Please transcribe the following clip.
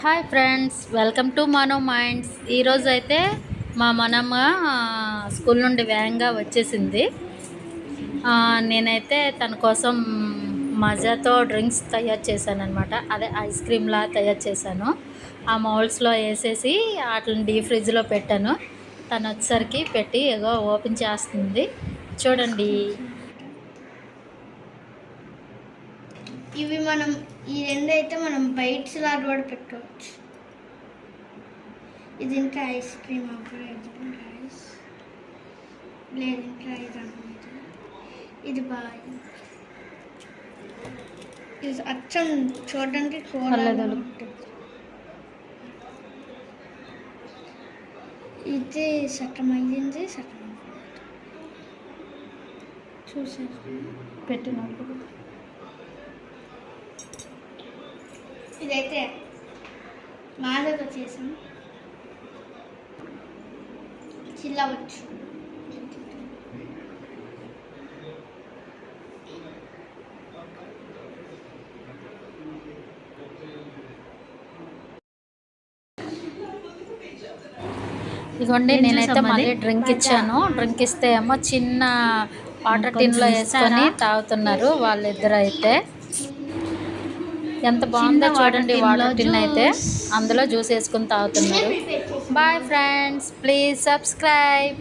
Hi friends, welcome to Mano minds. ఈరోజు అయితే మా మనమ్మ స్కూల్ నుండి వేగంగా వచ్చేసింది. నేనైతే తన కోసం మజాతో డ్రింక్స్ తయారు చేశాను అనమాట. అదే ఐస్ క్రీమ్లా తయారు చేశాను. ఆ మౌల్డ్స్లో వేసేసి వాటిని డీప్ ఫ్రిడ్జ్లో పెట్టాను. తను వచ్చేసరికి పెట్టి ఏదో ఓపెన్ చేస్తుంది. చూడండి. ఇవి మనం ఈ రెండు అయితే మనం బైట్స్ లాగా కూడా పెట్టుకోవచ్చు. ఇది ఇంకా ఐస్ క్రీమ్ అవ్వలేదు, ఐస్ లేదు, ఇంకా ఇది అవ్వలేదు. ఇది బాగా ఇది అచ్చం చూడడానికి కోలాగా ఉంటుంది. ఇది సగం అయ్యింది, సగం చూసేసి పెట్టినప్పుడు ఇదైతే మాదతో చేసాం, చిల్లవచ్చు. ఇదిగోండి, నేనైతే మళ్ళీ డ్రింక్ ఇచ్చాను. డ్రింక్ ఇస్తే ఏమో చిన్న వాటర్ టిన్లో వేసుకొని తాగుతున్నారు వాళ్ళిద్దరు. అయితే ఎంత బాగుందో చూడండి. వాటర్ టిన్ అయితే అందులో జ్యూస్ వేసుకొని తాగుతున్నారు. Bye friends, please subscribe.